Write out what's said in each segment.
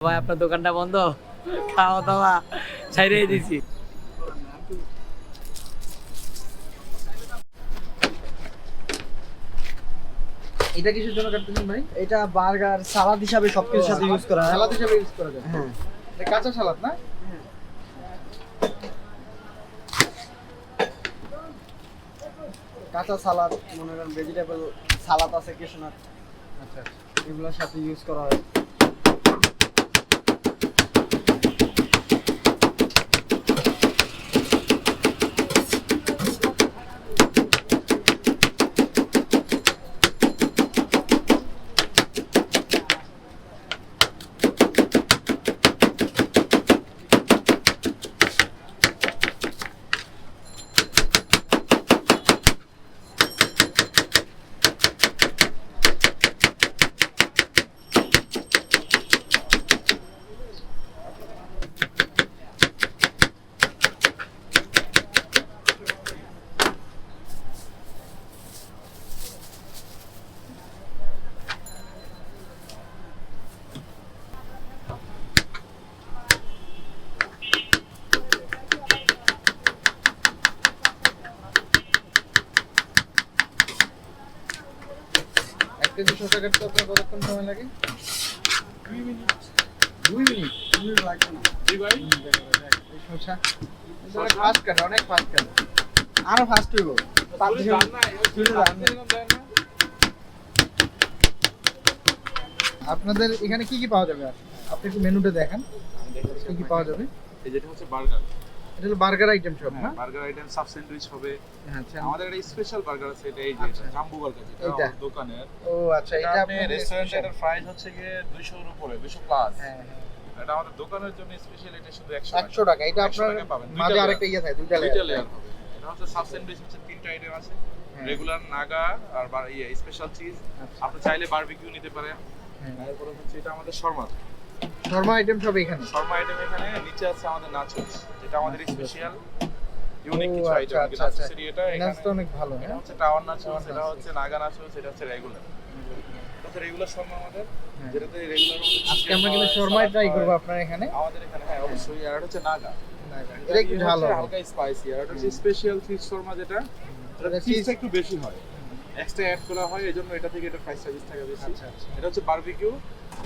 ভাই আপনার দোকানটা বন্ধ, খাওয়া দাওয়া ছাইড়াই দিছি। এটা কিসের জন্য কাটতেছেন ভাই? এটা বার্গার সালাদ হিসাবে সবকিছুর সাথে ইউজ করা হয়। সালাদ হিসেবে ইউজ করা যায়। হ্যাঁ, এটা কাঁচা সালাদ না? কাঁচা সালাদ, মনে করেন ভেজিটেবল সালাদ আছে কিছু না, আচ্ছা এগুলোর সাথে ইউজ করা হয়। এক কেজি শসা কাটতে আপনার কতক্ষণ সময় লাগে? 2 মিনিট। 2 মিনিট? 2 মিনিট লাগবে না। জি ভাই। এই শসা অনেক ফাস্ট কাটে, অনেক ফাস্ট কাটে। আরো ফাস্ট হইব। আপনাদের এখানে কি কি পাওয়া যাবে? আর আপনি একটু মেনুটা দেখান, কি কি পাওয়া যাবে? এই যেটা হচ্ছে বার্গার, এটা হলো বার্গার আইটেম সব না? বার্গার আইটেম, সাব স্যান্ডউইচ হবে। আচ্ছা আমাদের একটা স্পেশাল বার্গার আছে, এটা এই যে আচ্ছা। জাম্বো বার্গার, যেটা এইটা? আমাদের দোকানের। ও আচ্ছা, এটা এটা আপনি রেস্টুরেন্টের প্রাইস হচ্ছে গিয়ে 200 এর উপরে, 200 প্লাস। হ্যাঁ হ্যাঁ, এটা আমাদের দোকানের জন্য স্পেশাল, এটা শুধু 100 100 টাকা। এটা 100 আপনার টাকায় পাবেন। মাঝে দুইটা আরেকটা ইয়ে থাকে, দুইটা দুইটা লেয়ার। লেয়ার হবে। এটা হচ্ছে সাব স্যান্ডউইচ, হচ্ছে 3টা আইটেম আছে, হ্যাঁ। রেগুলার, নাগা আর স্পেশাল চিজ। আচ্ছা। আপনি চাইলে বারবিকিউ নিতে পারেন। হ্যাঁ। তারপরে হচ্ছে এটা আমাদের শর্মা, শর্মা আইটেম সব এখানে। শর্মা আইটেম এখানে। নিচে আছে আমাদের নাচোস, যেটা আমাদের স্পেশাল ইউনিক ও, কিছু আচ্ছা, আইটেম। আচ্ছা, আচ্ছা। নাচোসের এটা নাচ তো এখানে অনেক ভালো, এটা হ্যাঁ। হচ্ছে টাওয়ার নাচোস, টাওয়ার এটা নাচোস। হচ্ছে নাগা নাচোস, এটা হচ্ছে রেগুলার। এটা হচ্ছে রেগুলার শর্মা আমাদের, হ্যাঁ। যেটাতে রেগুলার আজকে আমরা কিন্তু শর্মাই ট্রাই করবো আপনার এখানে। আমাদের এখানে। হ্যাঁ অবশ্যই। আর এটা হচ্ছে নাগা, এটা একটু ঝাল হবে। হালকা স্পাইসি। আর এটা হচ্ছে স্পেশাল চিজ শর্মা, যেটা এটা চিজটা একটু বেশি হয়, এক্সট্রা অ্যাড করা হয়, এজন্য এটা থেকে এটা প্রাইস সার্ভিস থাকে বেশি। আচ্ছা, আচ্ছা। এটা হচ্ছে বারবিকিউ,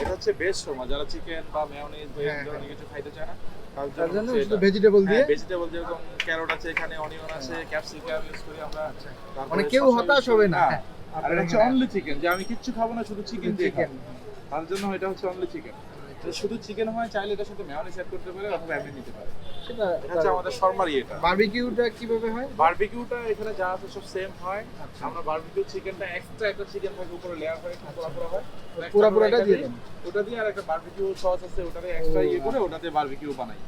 এটা হচ্ছে বেস্ট শর্মা, যারা চিকেন বা মেয়োনিজ বা এই হ্যাঁ, ধরনের কিছু খাইতে চায় না তার জন্য শুধু ভেজিটেবল দিয়ে। ভেজিটেবল, যেরকম ক্যারট আছে এখানে, অনিয়ন আছে, ক্যাপসিকাম ইউজ করি আমরা। তারপরে মানে কেউ শসা হতাশ use হবে করি। না। হ্যাঁ। আর এটা হচ্ছে অনলি চিকেন, যে আমি কিচ্ছু খাবো না, শুধু চিকেন দিয়ে চিকেন। খাবো, তার জন্য এটা হচ্ছে অনলি চিকেন। শুধু চিকেন হয়, চাইলে এটার সাথে মেয়োনিজ অ্যাড করতে পারে অথবা এমনি নিতে পারে। সেটা এটা হচ্ছে আমাদের শর্মার ইয়েটা। বারবিকিউটা কিভাবে হয়? বারবিকিউটা এখানে যা আছে সব সেম হয়। আমরা বারবিকিউ চিকেনটা এক্সট্রা একটা চিকেন থাকে উপরে লেয়ার হয়, পুরো হয়, পুরাটা দিয়ে দেন। ওটা দিয়ে আর একটা বারবিকিউ সস আছে, ওটাতে এক্সট্রা ইয়ে করে ওটাতে বারবিকিউ বানাই।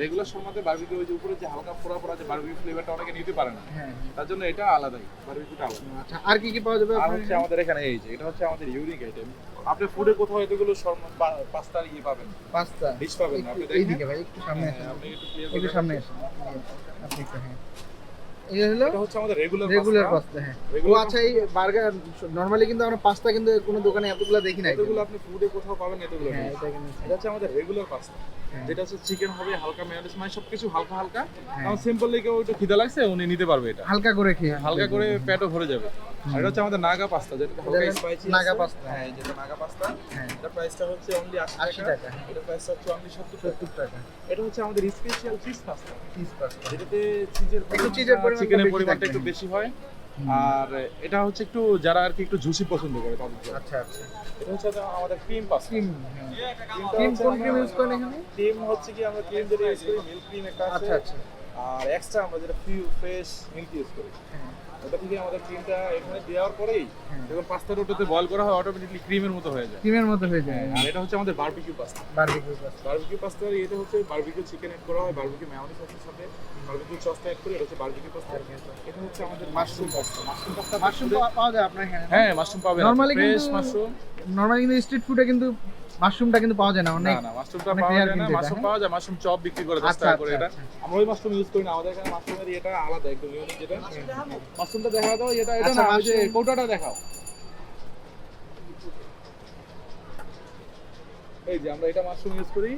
রেগুলার শর্মাতে বারবিকিউ, ওই যে উপরে যে হালকা পোড়া যে বারবিকিউ ফ্লেভারটা অনেকে নিতে পারে না, হ্যাঁ। তার জন্য এটা আলাদাই, বারবিকিউটা আলাদা। আচ্ছা, আর কি কি পাওয়া যাবে আর আপনার হচ্ছে এখানে? আমাদের এখানে এই যে এটা হচ্ছে আমাদের ইউনিক আইটেম। আপনি ফুডে কোথাও এতগুলো শর্মা পাস্তার ইয়ে পাবেন, পাস্তা ডিশ পাবেন না। আপনি এইদিকে দেখেন, ভাই, একটু সামনে হ্যাঁ, আসেন। আপনি একটু clear একটু করে সামনে দেখেন। আসেন। আপনি একটু, হ্যাঁ। এটা হলো এটা হচ্ছে আমাদের রেগুলার রেগুলার পাস্তা, হ্যাঁ। ও Regular আচ্ছা, এই বার্গার নরমালি কিন্তু আমরা পাস্তা কিন্তু কোনো দোকানে এতগুলো দেখি না। এতগুলো আপনি ফুডে কোথাও পাবেন এতগুলো হ্যাঁ, নেই। এটা কিন্তু এটা হচ্ছে আমাদের রেগুলার পাস্তা, হ্যাঁ। যেটা হচ্ছে চিকেন হবে, হালকা মেয়োনিজ, মানে সবকিছু হালকা হালকা। হ্যাঁ। কারণ সিম্পলি কেউ একটু খিদে লাগছে, উনি নিতে পারবে এটা, হালকা করে খেয়ে। হালকা করে পেটও ভরে যাবে। আর এটা হচ্ছে আমাদের নাগা পাস্তা, যেটা হালকা এটা স্পাইসি। নাগা পাস্তা। হ্যাঁ, যেটা নাগা পাস্তা। হ্যাঁ। এটা প্রাইসটা হচ্ছে অনলি 80 টাকা। টাকা। এটা প্রাইসটা হচ্ছে অনলি 70 টাকা। 70 টাকা। এটা হচ্ছে আমাদের special cheese pasta, cheese pasta. যেটাতে চিজের চিজের পরিমাণটা চিকেনের বেশি পরিমাণটা থাকবে। একটু বেশি হয়। আর এটা হচ্ছে একটু যারা আর কি একটু জুসি পছন্দ করে তাদের জন্য। আচ্ছা আচ্ছা। এটা হচ্ছে আমাদের ক্রিম পাস্তা। ক্রিম, ক্রিম কোন ক্রিম ইউজ করেন এখানে? ক্রিম হচ্ছে কি আমরা ক্রিম যেটা ইউজ করি, মিল্ক ক্রিম একটা আছে। আচ্ছা আচ্ছা। আর এক্সট্রা আমরা যেটা ফ্রেশ মিল্ক ইউজ করি, হ্যাঁ। ওটা থেকে আমাদের ক্রিমটা এখানে দেওয়ার পরেই হ্যাঁ। যখন পাস্তাটা ওটাতে বয়েল করা হয়, অটোমেটিকলি ক্রিমের মতো হয়ে যায়। ক্রিমের মতো হয়ে যায়। আর এটা হচ্ছে আমাদের barbecue pasta. Barbecue pasta. Barbecue পাস্তার এটা হচ্ছে বারবিকিউ চিকেন এড করা হয়, বারবিকিউ মেয়োনিজ সসের সাথে বারবিকিউ সসটা এড করে, এটা হচ্ছে বারবিকিউ পাস্তা। এটা হচ্ছে আমাদের mushroom pasta. Mushroom pasta, mushroom পাওয়া যায় আপনার এখানে? হ্যাঁ মাশরুম পাবেন, নরমালি ফ্রেশ কিন্তু মাশরুম। নরমালি কিন্তু স্ট্রিট ফুডে কিন্তু মাশরুমটা কিন্তু পাওয়া যায় না না অনেক। না, মাশরুমটা অনেক পাওয়া rare যায় না। কিন্তু এটা, মাশরুম হ্যাঁ? পাওয়া যায়, মাশরুম চপ বিক্রি করে 10 আচ্ছা, টাকা করে। আচ্ছা, এটা আচ্ছা। আমরা ওই মাশরুম ইউজ করি না, আমাদের এখানে মাশরুমের এটা আলাদা, একদম ইউনিক। যেটা মাশরুমটা দেখা দাও, এটা আচ্ছা, না, ওই যে মাশরুম- কৌটাটা দেখাও। এই যে আমরা এটা মাশরুম ইউজ করি,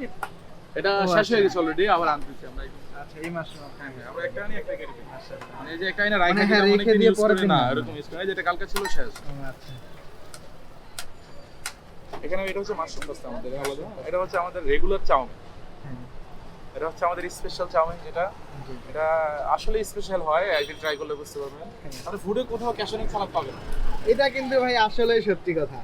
এটা ও, শেষ হয়ে আচ্ছা। গেছে অলরেডি, আবার আনতেছি আমরা। আচ্ছা এই মাশরুম হ্যাঁ হ্যাঁ, আমরা একটা আনি একটা কেটে দিই। আচ্ছা মানে এই যে একটা আনি রাইখে মানে হ্যাঁ, দিলাম, রেখে অনেকদিন দিয়ে use পরের করি দিন না, না। এরকম ইউজ করি। যেটা কালকে ছিল শেষ। আচ্ছা এখানে এটা হচ্ছে মাশরুম পাস্তা আমাদের, আলাদা। এটা হচ্ছে আমাদের রেগুলার চাউমিন, হ্যাঁ এটা হচ্ছে আমাদের স্পেশাল চাউমিন, যেটা জি। এটা আসলে স্পেশাল হয়, একদিন ট্রাই করলে বুঝতে পারবেন। আমাদের ফুডে কোথাও ক্যাশনিং সালাদ পাবেন না। এটা কিন্তু ভাই আসলে সত্যি কথা,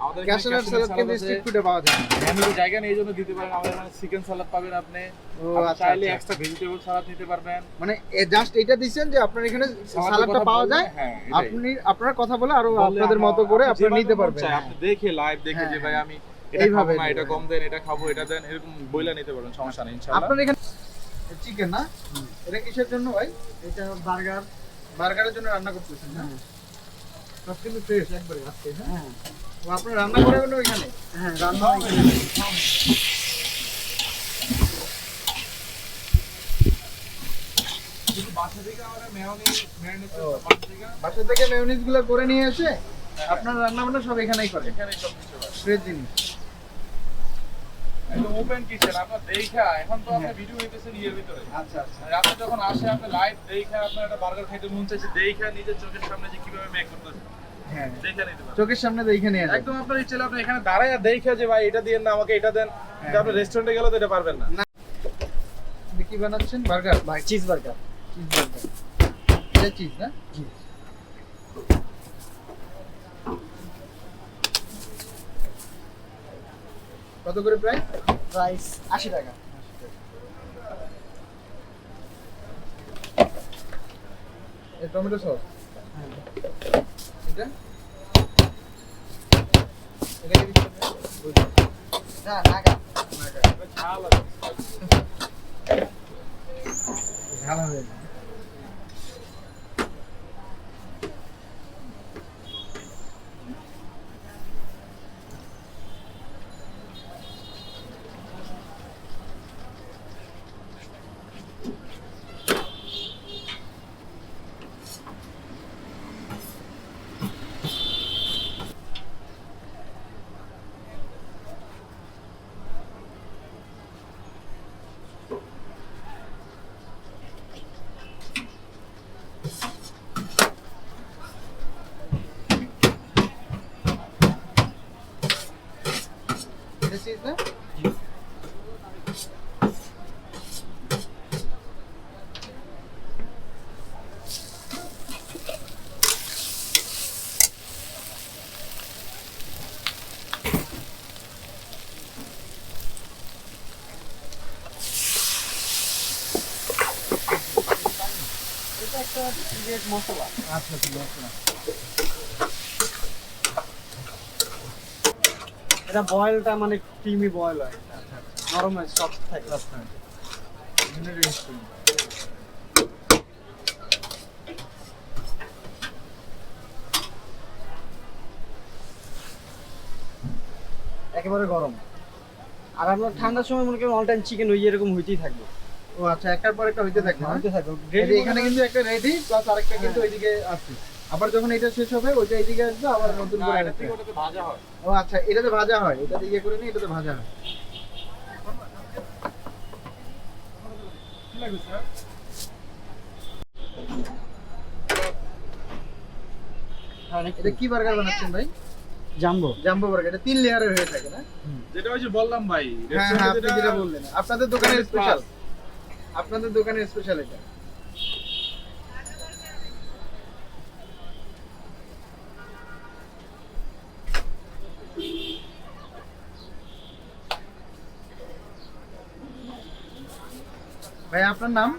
আমাদের ক্যাশনার সালাদ কিন্তু স্ট্রিট ফুডে পাওয়া যায় না। মেনুর জায়গা নেই, এই জন্য দিতে পারেন। আমাদের এখানে চিকেন সালাদ পাবেন আপনি, ও আপনি আচ্ছা চাইলে আচ্ছা। এক্সট্রা ভেজিটেবল সালাদ নিতে পারবেন। মানে জাস্ট এটা দিচ্ছেন যে আপনার এখানে সালাদের সালাদটা কথা পাওয়া বললে, যায়, হ্যাঁ, এটাই। আপনি আপনার কথা বলে আরো বললে আপনাদের আমরা- মতো করে আপনি আপনারা যেভাবে নিতে মন পারবেন। চায়, আপনি দেখে লাইভ দেখে যে হ্যাঁ, ভাই হ্যাঁ। আমি এটা খাবো এইভাবে না, এটা দিবেন। কম দেন, এটা খাবো, এটা দেন, এরকম বইলা নিতে পারবেন, সমস্যা নেই ইনশাআল্লাহ। আপনার এখানে চিকেন না, এটা কিসের জন্য ভাই? এটা বার্গার। বার্গারের জন্য রান্না করতেছেন না? সব কিন্তু ফ্রেশ একবারে আজকে, হ্যাঁ? হ্যাঁ ও আপনারা রান্না করাবেন ওইখানে? হ্যাঁ, রান্না কিন্তু বাসা থেকে আমরা মেয়োনিজ ম্যারিনেট ও। বাসা থেকে বাসা থেকে মেয়োনিজ গুলো করে নিয়ে এসে আপনার রান্না বান্না সব এখানেই করেন, এখানে সব কিছু হয়। ফ্রেশ জিনিস। একদম ওপেন কিচেন, আপনার দেখা এখন তো আপনি হ্যাঁ। ভিডিও হইতেছেন ইয়ের ভিতরে। আচ্ছা আচ্ছা। আর আপনি যখন আসে আপনি লাইভ দেখা, আপনার একটা বার্গার খাইতে মন চাইছে, দেখা নিজের চোখের সামনে যে কিভাবে মেক করতেছে হ্যাঁ, দেখা নিতে পারেন। চোখের সামনে তো এইখানে আছে। একদম আপনার ইচ্ছে হলে আপনি এখানে দাঁড়ায় দেখা যে ভাই এটা দেন না, আমাকে এটা দেন, হ্যাঁ। যে আপনি রেস্টুরেন্টে গেলে তো এটা পারবেন না। আপনি কি বানাচ্ছেন? Burger? Cheese burger. Cheese burger. এটা চিজ না? জি। কত করে প্রাইস? প্রাইস 80 টাকা। এই টমেটো সস। হ্যাঁ। এটা? এটা কি দিচ্ছেন? না নাগা। ঝাল আছে। ঝাল হবে না। এটা চিজ না? এটা একটা চিজের মশলা। আচ্ছা ঠিক আছে। এটা বয়েলটা মানে ক্রিমি বয়েল হয়, আচ্ছা আচ্ছা। নরম হয়, সফট থাকে। এখানে রেস্টুরেন্ট। একেবারে গরম। আর আমরা ঠান্ডার সময় মনে করেন অল টাইম চিকেন ওই এরকম হইতেই থাকবে। ও আচ্ছা, একটার পর একটা হইতে থাকে না? হইতে থাকবে। এই যে এখানে কিন্তু একটা রেডি প্লাস আরেকটা কিন্তু হ্যাঁ। ওইদিকে আছে। আবার যখন এটা শেষ হবে ওইটা এইদিকে আসবে, আবার নতুন না, করে এটা আরেকটা। থেকে ওটাতে ভাজা হয়। ও আচ্ছা, এটাতে ভাজা হয়, এটাতে ইয়ে করে নিই, এটাতে ভাজা হয়। কি লাগবে স্যার? এটা কি বার্গার বানাচ্ছেন ভাই? জাম্বো। Jumbo burger. এটা 3 লেয়ারের হয়ে থাকে না? যেটা ওই যে বললাম ভাই, হ্যাঁ হ্যাঁ, আপনি রেস্টুরেন্টে যেটা বললেন। আপনাদের দোকানের স্পেশাল। আপনাদের দোকানের স্পেশাল এটা। ভাই আপনার নাম?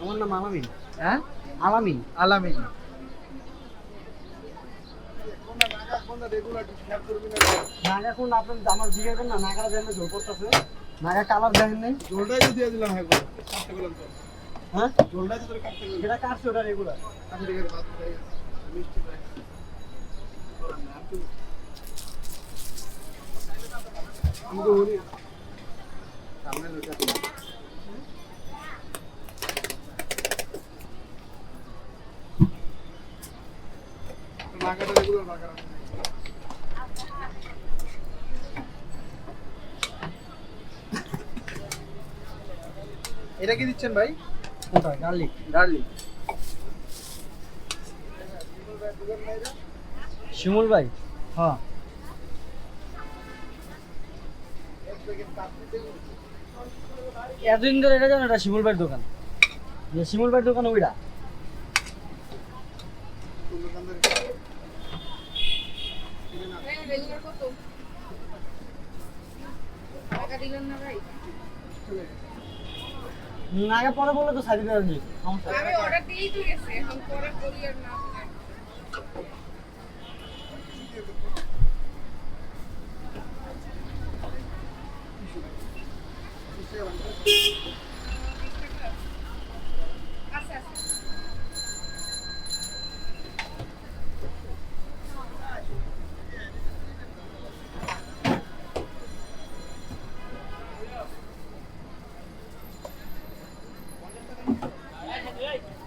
আমার নাম আলামিন। হ্যাঁ, আলামিন। আলামিন। নাগা কোন আপনি আমার জিজ্ঞাসা করেন না, নাগারা দেন না, ঝোল করতেছে। নাগা কালার দেখেন নাই? ঝোলটাই তো দিয়ে দিলাম হ্যাঁ করে। কাটতে বললাম তো। হ্যাঁ? ঝোলটাই তো তোর কাটতে বললাম। এটা কাটছে ওটা রেগুলার। আমি দেখে ভাত খাই। মিষ্টি খাই। আমি তো বলি সামনে লোটা দিই। নাগাটা রেগুলার বার্গার আছে। এটা কি দিচ্ছেন ভাই? কোনটা গার্লিক? গার্লিক। শিমুল ভাই, হ্যাঁ এতদিন ধরে এটা জানো, এটা শিমুল ভাইয়ের দোকান। যে শিমুল ভাইয়ের দোকান ওইটা। আগে পরে বলে তো সাইড করে দিই। আমি অর্ডার দিয়েই তো গেছে, এখন পরে কোরিয়ার না আচ্ছা আচ্ছা।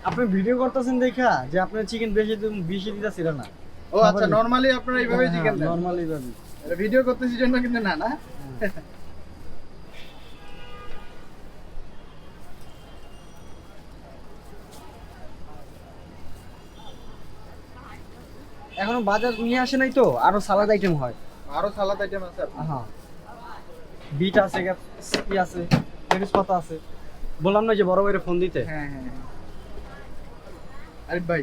আপনি ভিডিও করতেছেন দেখা যে আপনার চিকেন বেশি দিতেছিল না। ও আচ্ছা, নরমালি আপনারা এইভাবেই চিকেন দেন? নরমালি ভাবে। এটা ভিডিও করতেছি জন্য কিন্তু না, না? এখনো বাজার নিয়ে আসে নাই তো, আরো সালাদ আইটেম হয়। আরো সালাদ আইটেম আছে আপনার? হ্যাঁ, বিট আছে, কি আছে, লেডিস পাতা আছে। বললাম না যে বড় ভাইরে ফোন দিতে। হ্যাঁ হ্যাঁ। আরিফ ভাই,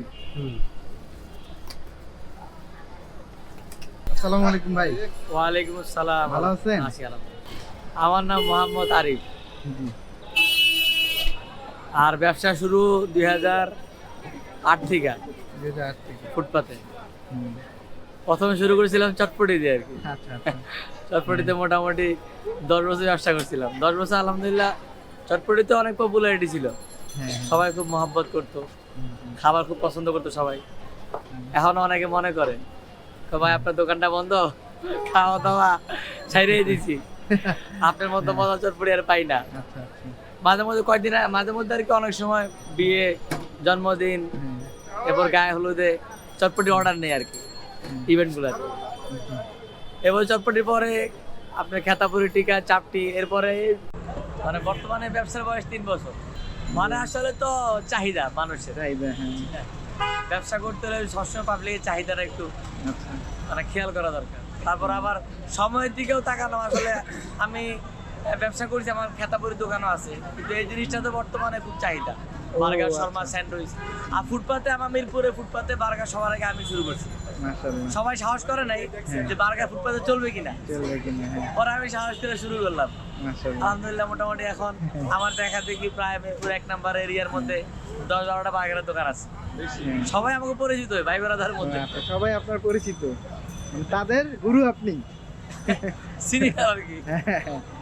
আসসালামু আলাইকুম ভাই। ওয়ালাইকুম আসসালাম। ভালো আছেন? আছি আলহামদুলিল্লাহ। আমার নাম মোহাম্মদ আরিফ। জি। আর ব্যবসা শুরু 2008 থেকে 2008 থেকে। ফুটপাতে। হুম। প্রথমে শুরু করেছিলাম চটপটি দিয়ে আর কি। আচ্ছা আচ্ছা। চটপটিতে মোটামুটি 10 বছর ব্যবসা করছিলাম। 10 বছর আলহামদুলিল্লাহ চটপটিতে অনেক পপুলারিটি ছিল, হ্যাঁ সবাই খুব মহব্বত করতো, খাবার খুব পছন্দ করতো সবাই। এখনো অনেকে মনে করে তো ভাই আপনার দোকানটা বন্ধ, খাওয়া দাওয়া ছাইড়েই দিছি, আপনার মতো মজা চটপটি আর পাই না। আচ্ছা আচ্ছা। মাঝে মধ্যে কয়েকদিন মাঝে মধ্যে আর কি অনেক সময় বিয়ে, জন্মদিন, এরপর গায়ে হলুদে চটপটি অর্ডার নেই আর কি ইভেন্টগুলোতে। এবার চটপটির পরে আপনার খেতাপুরি, টিকা, চাপটি, এরপরে মানে বর্তমানে ব্যবসার বয়স 3 বছর। মানে আসলে তো চাহিদা মানুষের, হ্যাঁ। ব্যবসা করতে হলে সবসময় পাবলিকের চাহিদাটা একটু আচ্ছা। মানে খেয়াল করা দরকার। তারপর আবার সময়ের দিকেও তাকানো। আসলে আমি ব্যবসা করছি, আমার খেতাপুরির দোকানও আছে, কিন্তু এই জিনিসটা তো বর্তমানে খুব চাহিদা। Burger, Sharma, sandwich. আর ফুটপাতে আমার মিরপুরে ফুটপাতে বার্গার সবার আগে আমি শুরু করছি। মাশাআল্লাহ। সবাই সাহস করে নাই যে বার্গার ফুটপাতে চলবে কিনা, চলবে কিনা? হ্যাঁ। পরে আমি সাহস করে শুরু করলাম। মাশাআল্লাহ। আলহামদুলিল্লাহ মোটামুটি এখন আমার দেখা দেখি প্রায় মিরপুর 1 নম্বর এরিয়ার মধ্যে 10-12টা বার্গারের দোকান আছে। সবাই আমাকে পরিচিত, ভাই ব্রাদারের মধ্যে। আচ্ছা, সবাই আপনার পরিচিত, মানে তাদের গুরু আপনি। সিনিয়র আর কি।